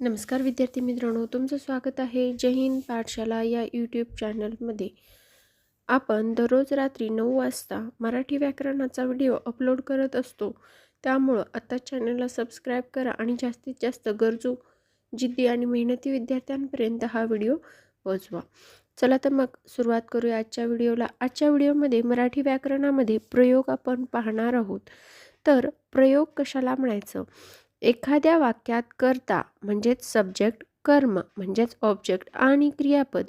नमस्कार विद्यार्थी मित्रांनो, तुमचं स्वागत आहे जय हिंद पाठशाला या यूट्यूब चॅनलमध्ये. आपण दररोज रात्री 9 वाजता मराठी व्याकरणाचा व्हिडिओ अपलोड करत असतो. त्यामुळं आता चॅनलला सबस्क्राईब करा आणि जास्तीत जास्त गरजू, जिद्दी आणि मेहनती विद्यार्थ्यांपर्यंत हा व्हिडिओ पोहोचवा. चला तर मग सुरुवात करूया आजच्या व्हिडिओला. आजच्या व्हिडिओमध्ये मराठी व्याकरणामध्ये प्रयोग आपण पाहणार आहोत. तर प्रयोग कशाला म्हणायचं? एखाद्या वाक्यात कर्ता म्हणजेच सब्जेक्ट, कर्म म्हणजेच ऑब्जेक्ट आणि क्रियापद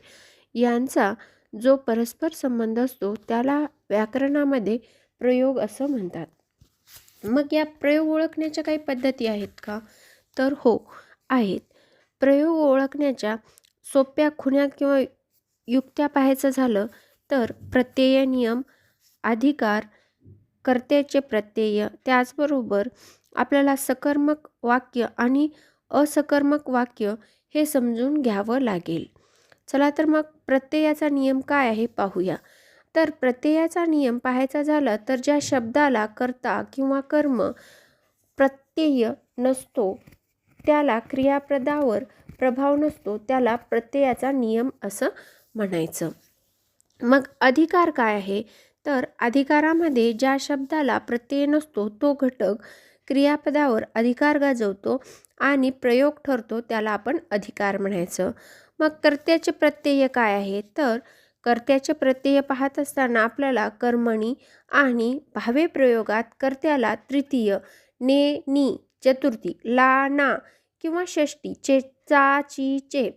यांचा जो परस्पर संबंध असतो त्याला व्याकरणामध्ये प्रयोग असं म्हणतात. मग या प्रयोग ओळखण्याच्या काही पद्धती आहेत का? तर हो, आहेत. प्रयोग ओळखण्याच्या सोप्या खुण्या किंवा युक्त्या पाहायचं झालं तर प्रत्यय नियम, अधिकार, कर्त्याचे प्रत्यय, त्याचबरोबर आपल्याला सकर्मक वाक्य आणि असकर्मक वाक्य हे समजून घ्यावं लागेल. चला तर मग प्रत्ययाचा नियम काय आहे पाहूया. तर प्रत्ययाचा नियम पाहायचा झाला तर ज्या शब्दाला कर्ता किंवा कर्म प्रत्यय नसतो, त्याला क्रियापदावर प्रभाव नसतो, त्याला प्रत्ययाचा नियम असं म्हणायचं. मग अधिकार काय आहे? तर अधिकारामध्ये ज्या शब्दाला प्रत्यय नसतो तो घटक क्रियापदावर अधिकार गाजवतो आणि प्रयोग ठरतो, त्याला आपण अधिकार म्हणायचं. मग कर्त्याचे प्रत्यय काय आहे? तर कर्त्याचे प्रत्यय पाहत असताना आपल्याला कर्मणी आणि भावे प्रयोगात कर्त्याला तृतीय, ने, नी, चतुर्थी, ला, ना किंवा षष्टी, चे, चा, ची, चे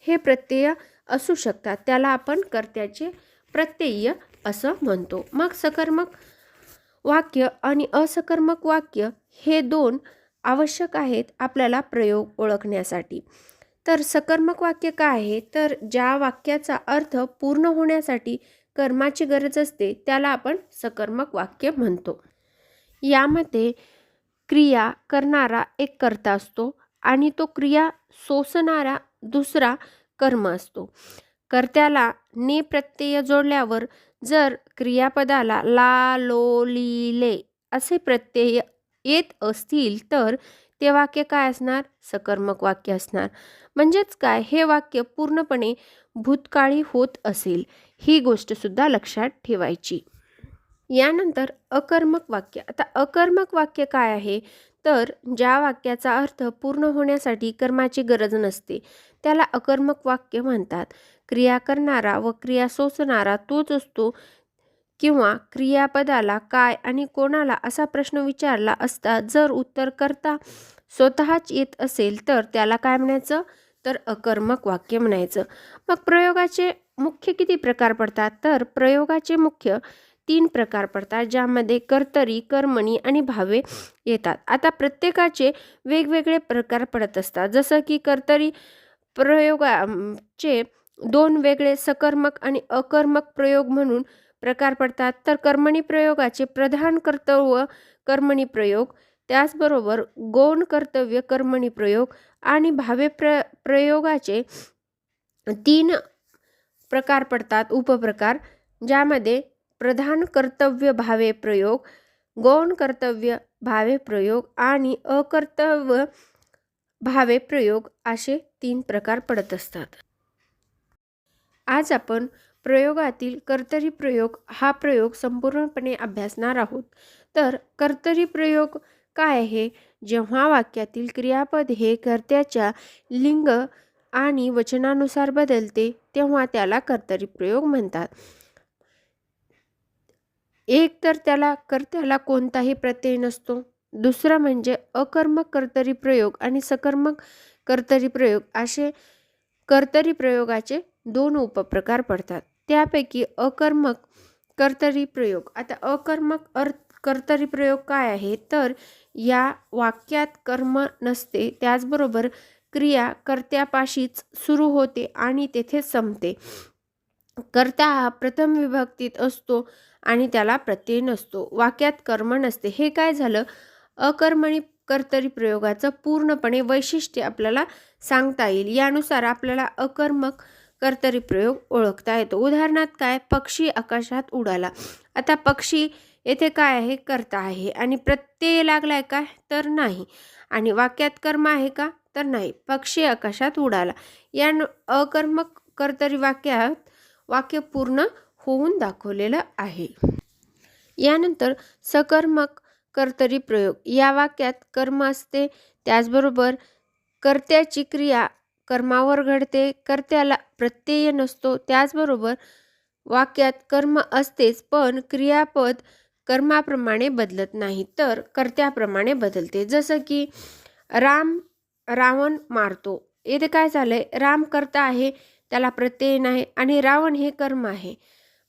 हे प्रत्यय असू शकतात. त्याला आपण कर्त्याचे प्रत्यय असं म्हणतो. मग सकर्मक वाक्य आणि असकर्मक वाक्य हे दोन आवश्यक आहेत आपल्याला प्रयोग ओळखण्यासाठी. तर सकर्मक वाक्य काय आहे? तर ज्या वाक्याचा अर्थ पूर्ण होण्यासाठी कर्माची गरज असते त्याला आपण सकर्मक वाक्य म्हणतो. यामध्ये क्रिया करणारा एक कर्ता असतो आणि तो क्रिया सोसणारा दुसरा कर्म असतो. कर्त्याला ने प्रत्यय जोडल्यावर जर क्रियापदाला ला, लो, ली, ले असे प्रत्यय येत असतील तर ते वाक्य काय असणार? सकर्मक वाक्य असणार. म्हणजेच काय, हे वाक्य पूर्णपणे भूतकाळी होत असेल, ही गोष्ट सुद्धा लक्षात ठेवायची. यानंतर अकर्मक वाक्य. आता अकर्मक वाक्य काय आहे? तर ज्या वाक्याचा अर्थ पूर्ण होण्यासाठी कर्माची गरज नसते त्याला अकर्मक वाक्य म्हणतात. क्रिया करणारा व क्रिया सोसणारा तोच असतो किंवा क्रियापदाला काय आणि कोणाला असा प्रश्न विचारला असता जर उत्तर करता स्वतःच येत असेल तर त्याला काय म्हणायचं? तर अकर्मक वाक्य म्हणायचं. मग प्रयोगाचे मुख्य किती प्रकार पडतात? तर प्रयोगाचे मुख्य 3 प्रकार पडतात, ज्यामध्ये कर्तरी, कर्मणी आणि भावे येतात. आता प्रत्येकाचे वेगवेगळे प्रकार पडत असतात. जसं की कर्तरी प्रयोगाचे 2 वेगळे सकर्मक आणि अकर्मक प्रयोग म्हणून प्रकार पडतात. तर कर्मणी प्रयोगाचे प्रधान कर्तव्य कर्मणी प्रयोग, त्याचबरोबर गौण कर्तव्य कर्मणी प्रयोग आणि भावे प्रयोगाचे 3 प्रकार पडतात, उपप्रकार, ज्यामध्ये प्रधान कर्तव्य भावे प्रयोग, गौण कर्तव्य भावे प्रयोग आणि अकर्तव्य भावे प्रयोग असे 3 प्रकार पडत असतात. आज आपण प्रयोगातील कर्तरी प्रयोग हा प्रयोग संपूर्णपणे अभ्यासणार आहोत. तर कर्तरी प्रयोग काय आहे? जेव्हा वाक्यातील क्रियापद हे कर्त्याच्या लिंग आणि वचनानुसार बदलते तेव्हा त्याला कर्तरी प्रयोग म्हणतात. एक तर त्याला कर्त्याला कोणताही प्रत्यय नसतो, दुसरा म्हणजे अकर्मक कर्तरी प्रयोग आणि सकर्मक कर्तरी प्रयोग असे कर्तरी प्रयोगाचे 2 उपप्रकार पडतात. त्यापैकी अकर्मक कर्तरी प्रयोग. आता अकर्मक कर्तरी प्रयोग काय आहे? तर या वाक्यात कर्म नसते, त्याचबरोबर क्रिया कर्त्यापाशीच सुरू होते आणि तेथे संपते. कर्ता हा प्रथम विभक्तीत असतो आणि त्याला प्रत्यय नसतो. वाक्यात कर्म नसते. हे काय झालं? अकर्मणी कर्तरी प्रयोगाचं पूर्णपणे वैशिष्ट्य आपल्याला सांगता येईल. यानुसार आपल्याला अकर्मक कर्तरी प्रयोग ओळखता येतो. उदाहरणार्थ काय? पक्षी आकाशात उडाला. आता पक्षी येथे काय आहे? कर्ता आहे आणि प्रत्यय लागलाय काय? तर नाही. आणि वाक्यात कर्म आहे का? तर नाही. पक्षी आकाशात उडाला. या अकर्मक कर्तरी वाक्यात वाक्य पूर्ण होऊन दाखवलेलं आहे. यानंतर सकर्मक कर्तरी प्रयोग. या वाक्यात कर्म असते, त्याचबरोबर कर्त्याची क्रिया कर्मावर घडते, कर्त्याला प्रत्यय नसतो. त्याचबरोबर वाक्यात कर्म असतेच, पण क्रियापद कर्माप्रमाणे बदलत नाही, तर कर्त्याप्रमाणे बदलते. जसं की राम रावण मारतो. येथे काय झालंय? राम कर्ता आहे, त्याला प्रत्यय नाही, आणि रावण हे कर्म आहे.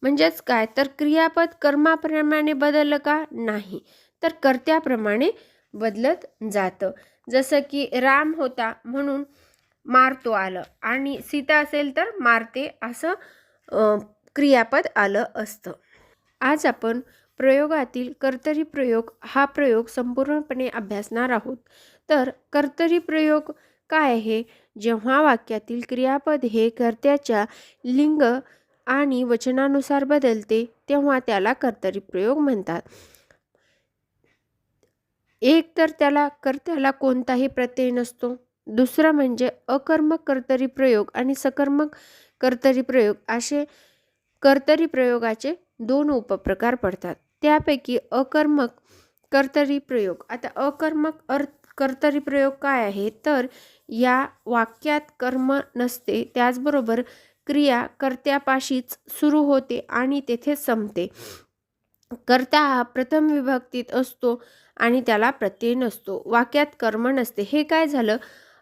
म्हणजेच काय? तर क्रियापद कर्माप्रमाणे बदललं का? नाही, तर कर्त्याप्रमाणे बदलत जातं. जसं की राम होता म्हणून मारतो आलं, आणि सीता असेल तर मारते असं क्रियापद आलं असतं. आज आपण प्रयोगातील कर्तरी प्रयोग हा प्रयोग संपूर्णपणे अभ्यासणार आहोत. तर कर्तरी प्रयोग काय आहे? जेव्हा वाक्यातील क्रियापद हे कर्त्याच्या लिंग आणि वचनानुसार बदलते तेव्हा त्याला कर्तरी प्रयोग म्हणतात. एक तर त्याला कर्त्याला कोणताही प्रत्यय नसतो. दुसरं म्हणजे अकर्मक कर्तरी प्रयोग आणि सकर्मक कर्तरी प्रयोग असे कर्तरी प्रयोगाचे 2 उपप्रकार पडतात. त्यापैकी अकर्मक कर्तरी प्रयोग. आता अकर्मक कर्तरी प्रयोग काय आहे? तर या वाक्यात कर्म नसते, त्याचबरोबर क्रिया कर्त्यापाशीच सुरू होते आणि तेथे संपते. कर्ता हा प्रथम विभक्तीत असतो आणि त्याला प्रत्यय नसतो. वाक्यात कर्म नसते. हे काय झालं?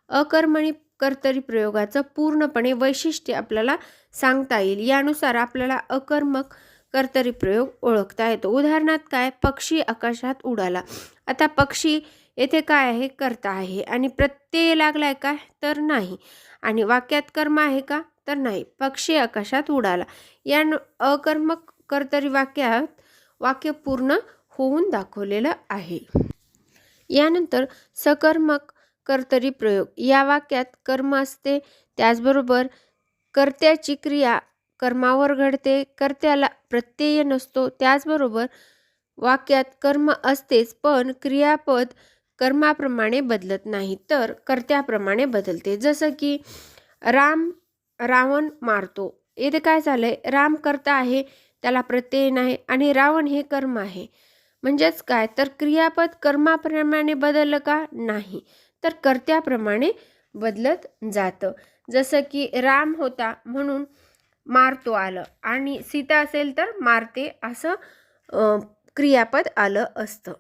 अकर्मणी कर्तरी प्रयोगाचं पूर्णपणे वैशिष्ट्य आपल्याला सांगता येईल. यानुसार आपल्याला अकर्मक कर्तरी प्रयोग ओळखता येतो. उदाहरणार्थ काय? पक्षी आकाशात उडाला. आता पक्षी येथे काय आहे? कर्ता आहे, आणि प्रत्यय लागलाय काय? तर नाही. आणि वाक्यात कर्म आहे का? तर नाही. पक्षी आकाशात उडाला. या अकर्मक कर्तरी वाक्यात वाक्य पूर्ण होऊन दाखवलेलं आहे. यानंतर सकर्मक कर्तरी प्रयोग. या वाक्यात कर्म असते, त्याचबरोबर कर्त्याची क्रिया कर्मावर घडते, कर्त्याला प्रत्यय नसतो. त्याचबरोबर वाक्यात कर्म असतेच, पण क्रियापद कर्माप्रमाणे बदलत नाही, तर कर्त्याप्रमाणे बदलते. जसं की राम रावण मारतो. येथे काय झालंय? राम कर्ता आहे, त्याला प्रत्यय नाही, आणि रावण हे कर्म आहे. म्हणजेच काय? तर क्रियापद कर्माप्रमाणे बदललं का? नाही, तर कर्त्याप्रमाणे बदलत जातं. जसं की राम होता म्हणून मारतो आलं, आणि सीता असेल तर मारते असं क्रियापद आलं असतं.